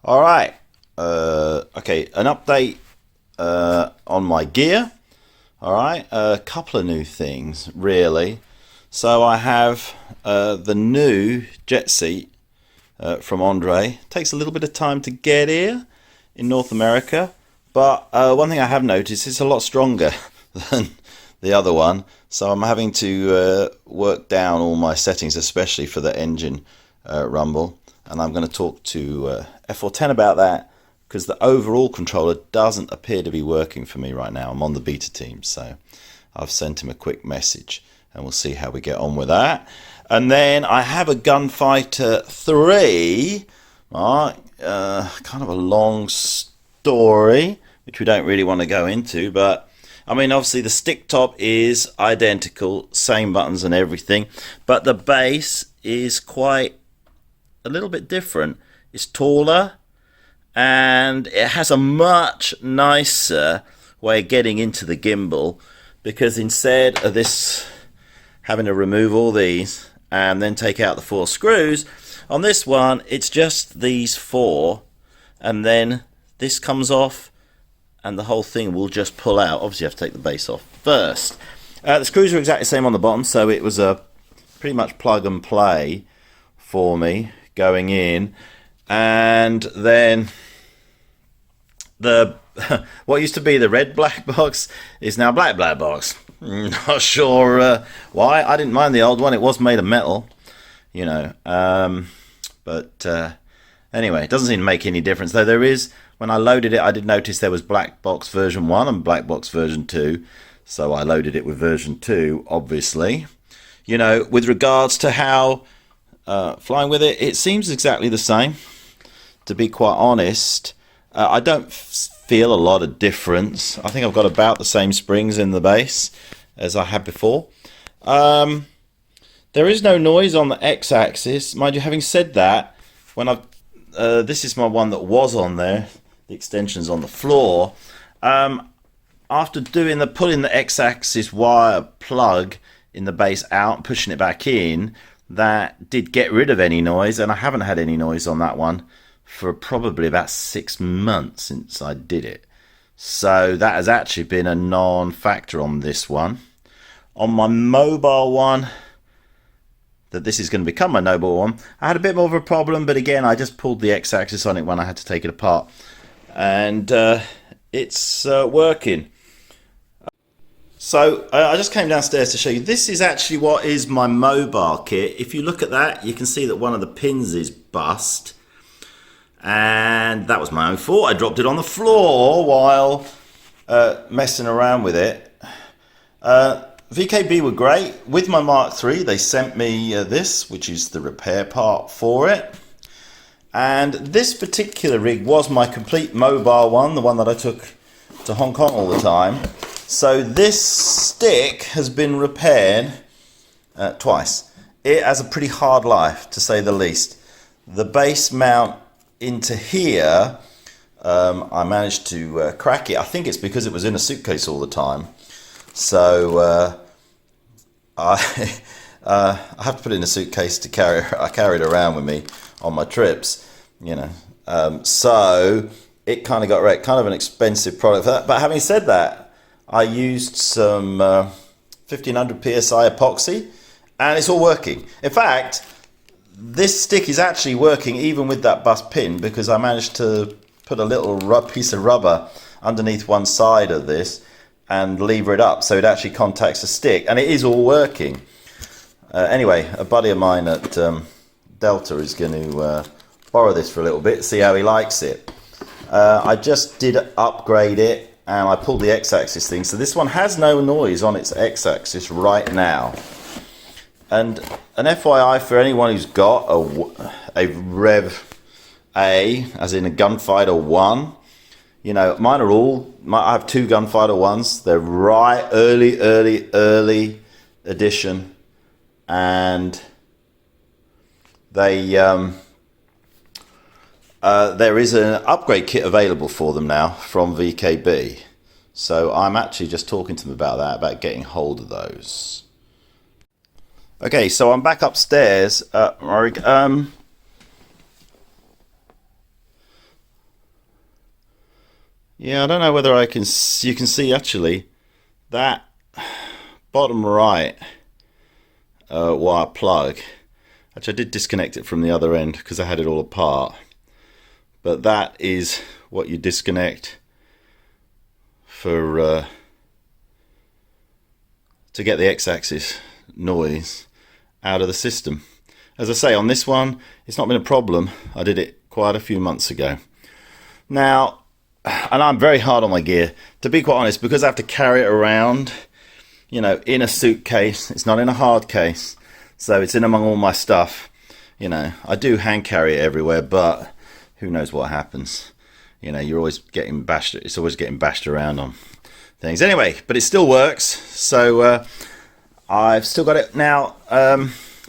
All right. Okay, an update on my gear. All right, a couple of new things, really. So I have the new jet seat from Andre. Takes a little bit of time to get here in North America, but one thing I have noticed, it's a lot stronger than the other one. So I'm having to work down all my settings, especially for the engine rumble. And I'm going to talk to F410 about that, because the overall controller doesn't appear to be working for me right now. I'm on the beta team, so I've sent him a quick message and we'll see how we get on with that. And then I have a Gunfighter 3, kind of a long story, which we don't really want to go into, but I mean, obviously the stick top is identical, same buttons and everything, but the base is quite a little bit different. It's taller and it has a much nicer way of getting into the gimbal, because instead of this having to remove all these and then take out the 4 screws, on this one it's just these 4, and then this comes off and the whole thing will just pull out. Obviously you have to take the base off first. The screws are exactly the same on the bottom, so it was a pretty much plug and play for me going in. And then the what used to be the red black box is now black box. Not sure why. I didn't mind the old one. It was made of metal, you know. But anyway, it doesn't seem to make any difference. Though there is, when I loaded it, I did notice there was black box version 1 and black box version 2. So I loaded it with version 2, obviously. You know, with regards to how flying with it, it seems exactly the same, to be quite honest. I don't feel a lot of difference. I think I've got about the same springs in the base as I had before. There is no noise on the x-axis. Mind you, having said that, when I've this is my one that was on there, the extension's on the floor. After pulling the x-axis wire plug in the base out and pushing it back in, that did get rid of any noise, and I haven't had any noise on that one for probably about 6 months since I did it. So that has actually been a non-factor on this one. On my mobile one, that this is going to become my mobile one, I had a bit more of a problem, but again, I just pulled the x-axis on it when I had to take it apart, and it's working. So I just came downstairs to show you. This is actually what is my mobile kit. If you look at that, you can see that one of the pins is bust. And that was my own fault. I dropped it on the floor while messing around with it. VKB were great. With my Mark III, they sent me this, which is the repair part for it. And this particular rig was my complete mobile one, the one that I took to Hong Kong all the time. So this stick has been repaired twice. It has a pretty hard life, to say the least. The base mount into here, I managed to crack it. I think it's because it was in a suitcase all the time. So I have to put it in a suitcase to carry. I carry it around with me on my trips, you know. So it kind of got wrecked. Kind of an expensive product for that. But having said that, I used some 1500 psi epoxy, and it's all working. In fact, this stick is actually working even with that bust pin, because I managed to put a little piece of rubber underneath one side of this and lever it up so it actually contacts the stick, and it is all working. Anyway, a buddy of mine at Delta is going to borrow this for a little bit, see how he likes it. I just did upgrade it, and I pulled the x-axis thing, so this one has no noise on its x-axis right now. And an FYI for anyone who's got a Rev A, as in a Gunfighter 1, you know, mine are I have 2 Gunfighter 1s. They're right early edition, and they there is an upgrade kit available for them now from VKB. So I'm actually just talking to them about that, about getting hold of those. Okay, so I'm back upstairs. Yeah, I don't know whether you can see actually that bottom right wire plug. Actually, I did disconnect it from the other end because I had it all apart. But that is what you disconnect for to get the X-axis noise out of the system. As I say, on this one, it's not been a problem. I did it quite a few months ago. Now, and I'm very hard on my gear, to be quite honest, because I have to carry it around, you know, in a suitcase. It's not in a hard case, so it's in among all my stuff. You know, I do hand carry it everywhere, but who knows what happens. You know, you're always getting bashed. It's always getting bashed around on things. Anyway, but it still works. So I've still got it now.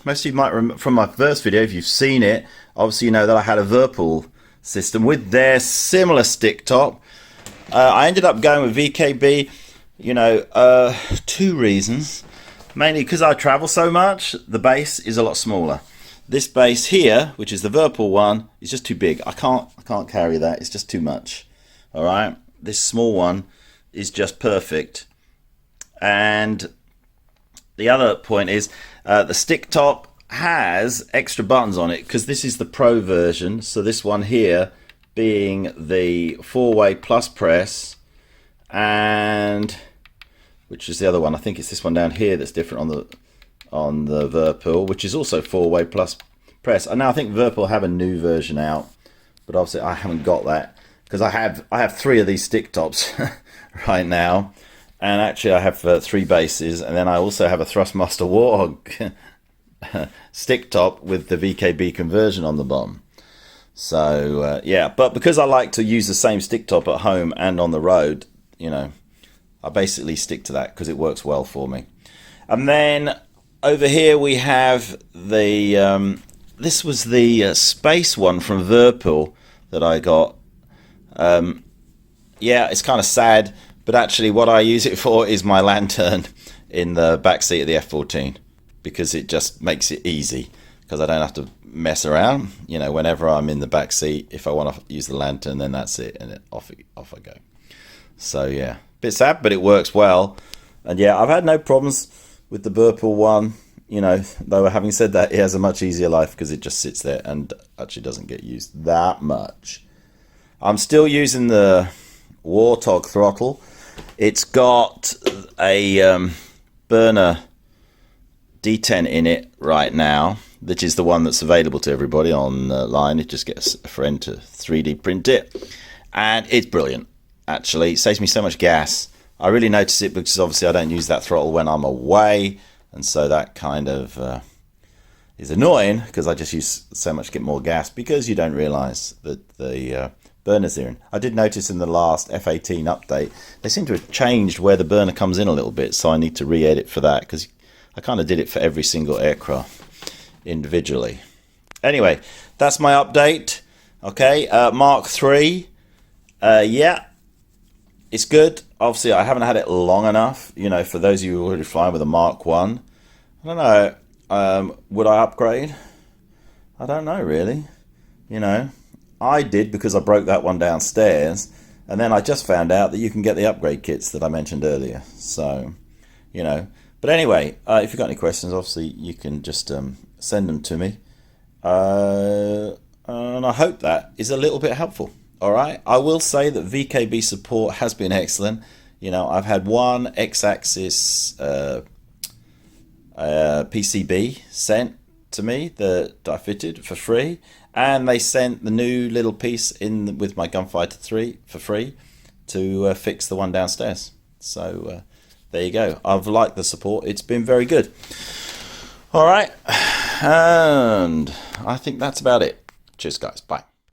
Most of you might remember from my first video, if you've seen it, obviously you know that I had a Whirlpool system with their similar stick top. I ended up going with VKB, you know, 2 reasons. Mainly because I travel so much, the base is a lot smaller. This base here, which is the Whirlpool one, is just too big. I can't carry that. It's just too much. All right. This small one is just perfect. And the other point is the stick top has extra buttons on it because this is the Pro version. So this one here being the 4-way plus press, and which is the other one. I think it's this one down here that's different on the Whirlpool, which is also 4-way plus press. And now I think Whirlpool have a new version out, but obviously I haven't got that because I have 3 of these stick tops right now, and actually I have 3 bases, and then I also have a Thrustmaster Warhog stick top with the VKB conversion on the bottom. So yeah, but because I like to use the same stick top at home and on the road, you know, I basically stick to that because it works well for me. And then over here we have the this was the space one from Whirlpool that I got. Yeah, it's kind of sad, but actually what I use it for is my lantern in the back seat of the F14, because it just makes it easy because I don't have to mess around. You know, whenever I'm in the back seat, if I want to use the lantern, then that's it, and off I go. So yeah, bit sad, but it works well. And yeah, I've had no problems with the Whirlpool one, you know, though having said that, it has a much easier life because it just sits there and actually doesn't get used that much. I'm still using the Warthog throttle. It's got a burner D10 in it right now, which is the one that's available to everybody online. It just gets a friend to 3D print it, and it's brilliant. Actually, it saves me so much gas. I really notice it because obviously I don't use that throttle when I'm away, and so that kind of is annoying because I just use so much to get more gas because you don't realize that the burners are in. I did notice in the last F18 update they seem to have changed where the burner comes in a little bit, so I need to re-edit for that because I kind of did it for every single aircraft individually. Anyway, that's my update. Okay, Mark III. Yeah, it's good. Obviously, I haven't had it long enough. You know, for those of you who are already flying with a Mark 1, I don't know. Would I upgrade? I don't know, really. You know, I did because I broke that one downstairs, and then I just found out that you can get the upgrade kits that I mentioned earlier. So, you know. But anyway, if you've got any questions, obviously you can just send them to me. And I hope that is a little bit helpful. All right. I will say that VKB support has been excellent. You know, I've had one X-axis PCB sent to me that I fitted for free, and they sent the new little piece in with my Gunfighter 3 for free to fix the one downstairs. So there you go. I've liked the support. It's been very good. All right. And I think that's about it. Cheers, guys. Bye.